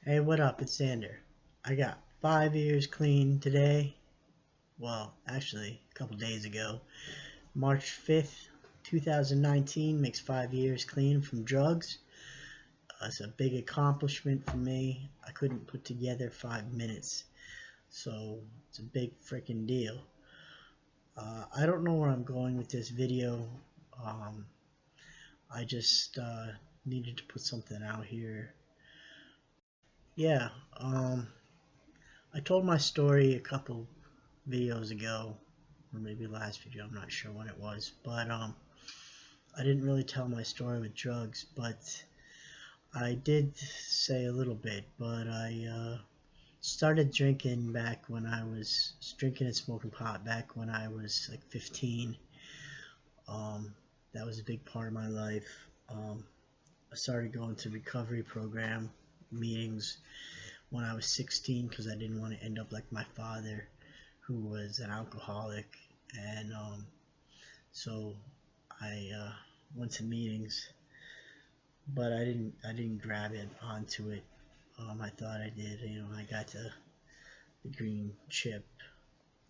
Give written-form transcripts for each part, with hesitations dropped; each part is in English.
Hey, what up? It's Xander. I got 5 years clean today. Well, actually, a couple days ago. March 5th, 2019 makes 5 years clean from drugs. It's a big accomplishment for me. I couldn't put together 5 minutes, so it's a big freaking deal. I don't know where I'm going with this video. Um, I just needed to put something out here. Yeah, I told my story a couple videos ago, or maybe last video, I'm not sure when it was, but I didn't really tell my story with drugs, but I did say a little bit. But I started drinking back when I was drinking and smoking pot back when I was like 15. That was a big part of my life. I started going to recovery program meetings when I was 16 because I didn't want to end up like my father, who was an alcoholic. And so I went to meetings, but I didn't grab it onto it. I thought I did. I got the green chip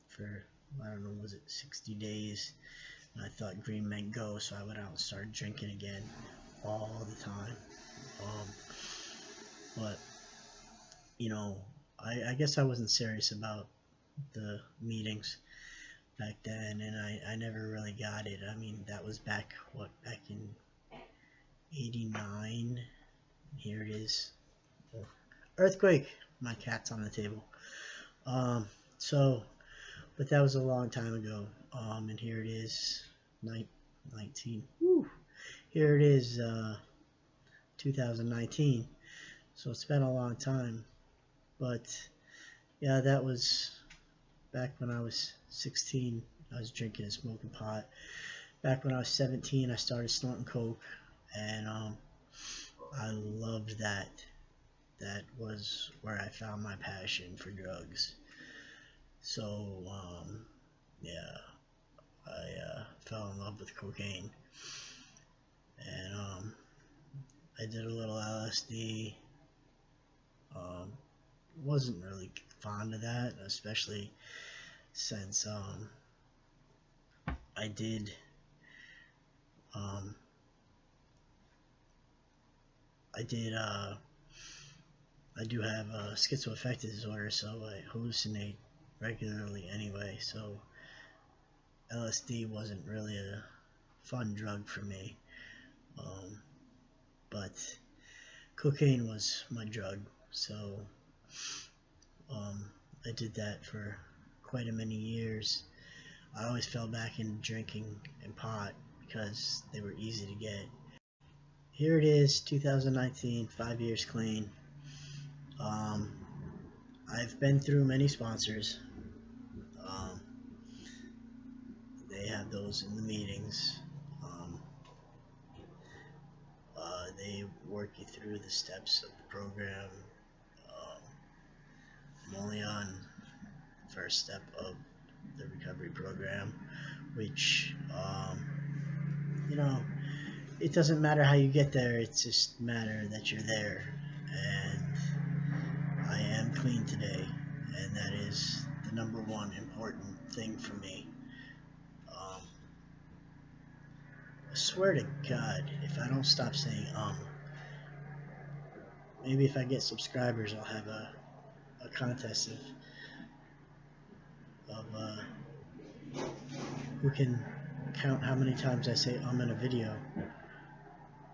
for, I don't know, was it 60 days? And I thought green meant go, so I went out and started drinking again all the time. But I guess I wasn't serious about the meetings back then, and I never really got it. I mean, that was back in 89. Here it is. Earthquake. My cat's on the table. But that was a long time ago. And here it is, 19. Woo. Here it is, 2019. So it's been a long time. But yeah, that was back when I was 16. I was drinking and smoking pot. Back when I was 17, I started snorting coke, and I loved that. That was where I found my passion for drugs. So yeah, I fell in love with cocaine, and I did a little LSD. Wasn't really fond of that, especially since I did I do have a schizoaffective disorder, so I hallucinate regularly anyway, so LSD wasn't really a fun drug for me. But cocaine was my drug, so I did that for quite a many years. I always fell back into drinking and pot because they were easy to get. Here it is, 2019, 5 years clean. I've been through many sponsors. They have those in the meetings. They work you through the steps of the program. I'm only on the first step of the recovery program, which, it doesn't matter how you get there, it's just a matter that you're there. And I am clean today, and that is the number one important thing for me. I swear to God, if I don't stop saying maybe if I get subscribers, I'll have a contest of who can count how many times I say in a video.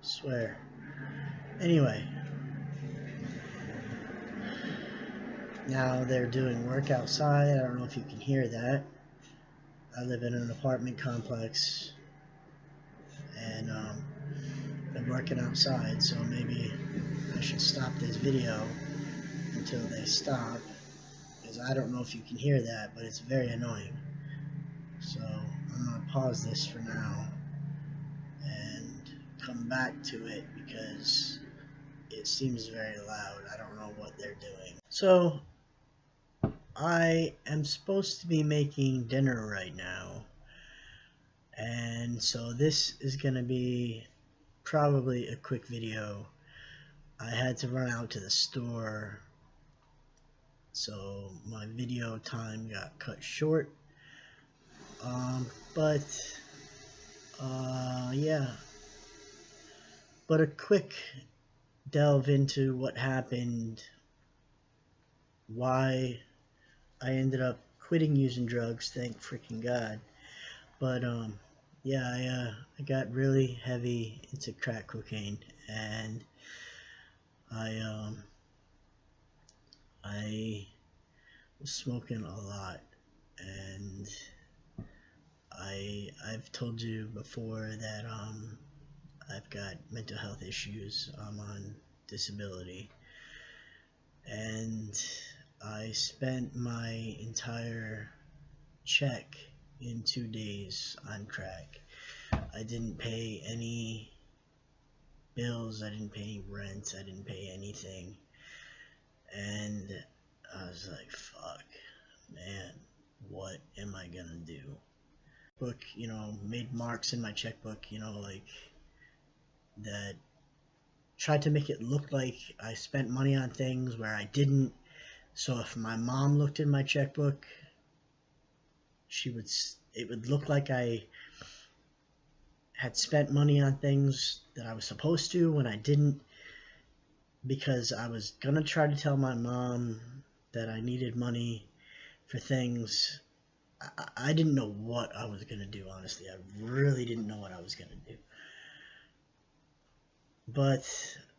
Swear. Anyway, now they're doing work outside. I don't know if you can hear that. I live in an apartment complex, and they're working outside, so maybe I should stop this video until they stop, because I don't know if you can hear that, but it's very annoying. So I'm going to pause this for now and come back to it because it seems very loud. I don't know what they're doing. So I am supposed to be making dinner right now, and so this is going to be probably a quick video. I had to run out to the store, so my video time got cut short. But yeah, but a quick delve into what happened, why I ended up quitting using drugs, thank freaking God. But yeah, I got really heavy into crack cocaine, and I I was smoking a lot, and I've told you before that I've got mental health issues. I'm on disability, and I spent my entire check in 2 days on crack. I didn't pay any bills, I didn't pay any rent, I didn't pay anything. And I was like, fuck, man, what am I gonna do? Book, made marks in my checkbook, like that, tried to make it look like I spent money on things where I didn't. So if my mom looked in my checkbook, it would look like I had spent money on things that I was supposed to when I didn't, because I was gonna try to tell my mom that I needed money for things. I didn't know what I was gonna do, honestly. I really didn't know what I was gonna do. But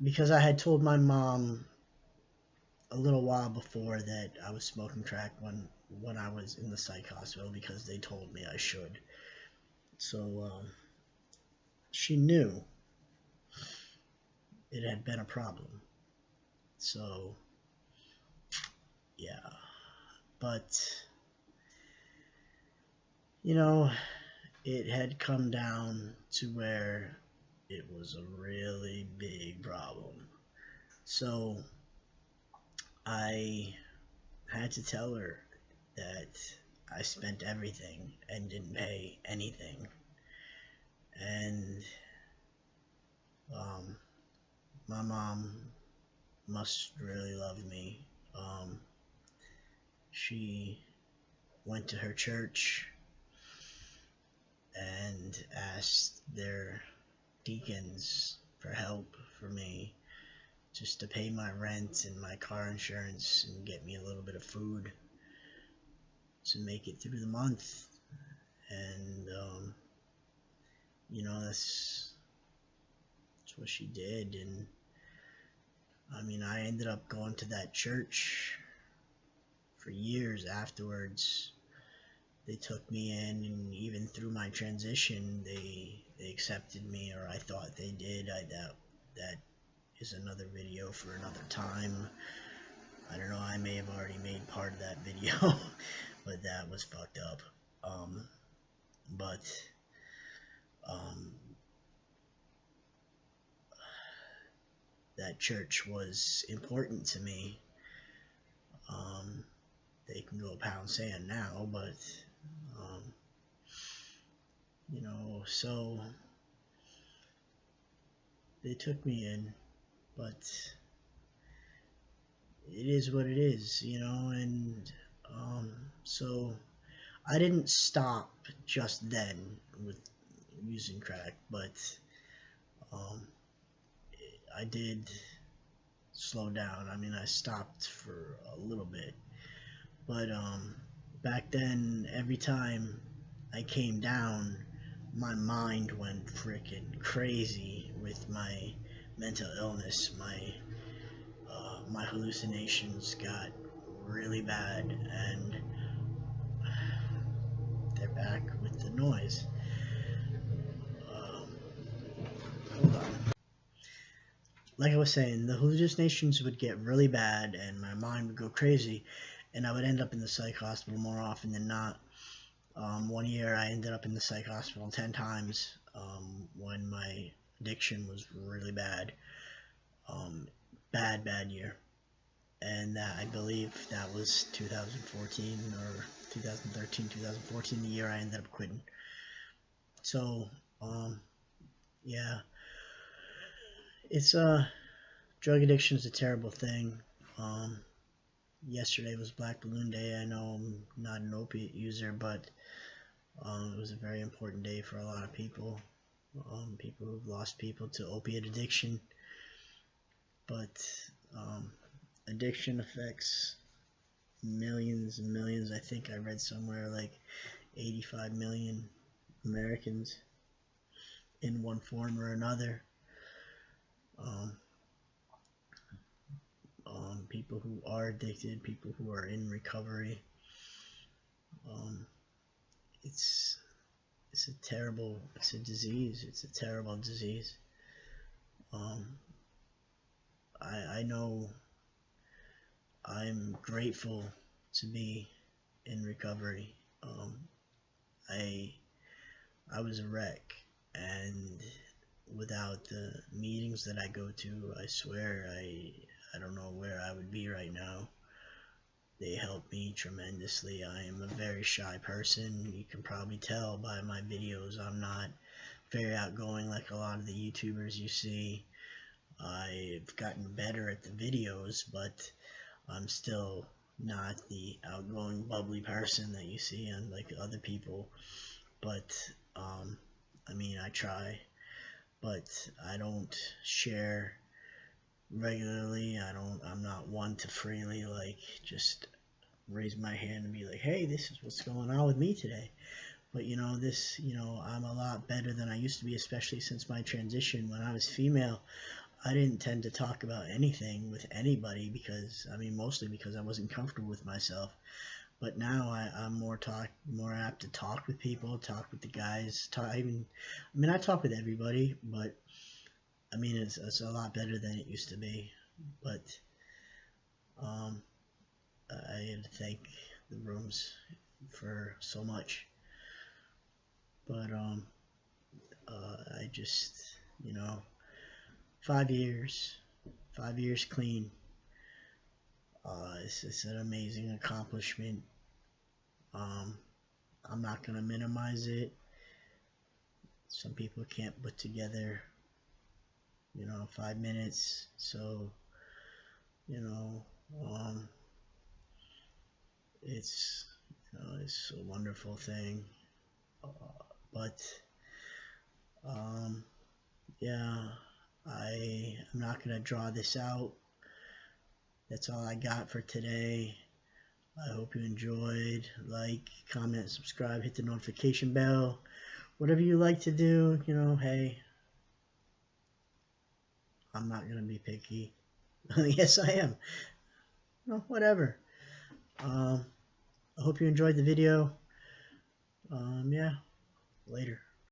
because I had told my mom a little while before that I was smoking crack when I was in the psych hospital, because they told me I should. So she knew it had been a problem. So yeah, but it had come down to where it was a really big problem. So I had to tell her that I spent everything and didn't pay anything. And my mom must really love me. She went to her church and asked their deacons for help for me, just to pay my rent and my car insurance and get me a little bit of food to make it through the month. And that's what she did. And I mean, I ended up going to that church for years afterwards. They took me in, and even through my transition, they accepted me, or I thought they did. That is another video for another time. I don't know, I may have already made part of that video, but that was fucked up. But that church was important to me. They can go pound sand now, but so they took me in, but it is what it is, and so I didn't stop just then with using crack, but I did slow down. I mean, I stopped for a little bit, but back then, every time I came down, my mind went freaking crazy with my mental illness. My hallucinations got really bad, and they're back with the noise. Hold on. Like I was saying, the hallucinations would get really bad, and my mind would go crazy, and I would end up in the psych hospital more often than not. One year I ended up in the psych hospital 10 times when my addiction was really bad. Bad year. And I believe that was 2014 or 2013, 2014, the year I ended up quitting. So, yeah, it's Drug addiction is a terrible thing. Yesterday was Black Balloon Day. I know I'm not an opiate user, but it was a very important day for a lot of people. People who've lost people to opiate addiction. But addiction affects millions and millions. I think I read somewhere like 85 million Americans in one form or another. People who are addicted, people who are in recovery. It's a disease. It's a terrible disease. I know I'm grateful to be in recovery. I was a wreck, and without the meetings that I go to, I swear I don't know where I would be right now. They help me tremendously. I am a very shy person. You can probably tell by my videos I'm not very outgoing like a lot of the YouTubers you see. I've gotten better at the videos, but I'm still not the outgoing, bubbly person that you see on like other people. But I mean, I try, but I don't share regularly. I'm not one to freely like just raise my hand and be like, hey, this is what's going on with me today. But I'm a lot better than I used to be, especially since my transition. When I was female, I didn't tend to talk about anything with anybody because, mostly because I wasn't comfortable with myself. But now I'm more apt to talk with people, talk with the guys. I talk with everybody, but it's a lot better than it used to be. But I had to thank the rooms for so much. But I just 5 years clean. It's an amazing accomplishment. I'm not gonna minimize it. Some people can't put together 5 minutes, so it's a wonderful thing. But yeah, I'm not gonna draw this out. That's all I got for today. I hope you enjoyed. Like, comment, subscribe, hit the notification bell. Whatever you like to do, hey, I'm not gonna be picky. Yes, I am. Whatever. I hope you enjoyed the video. Yeah, later.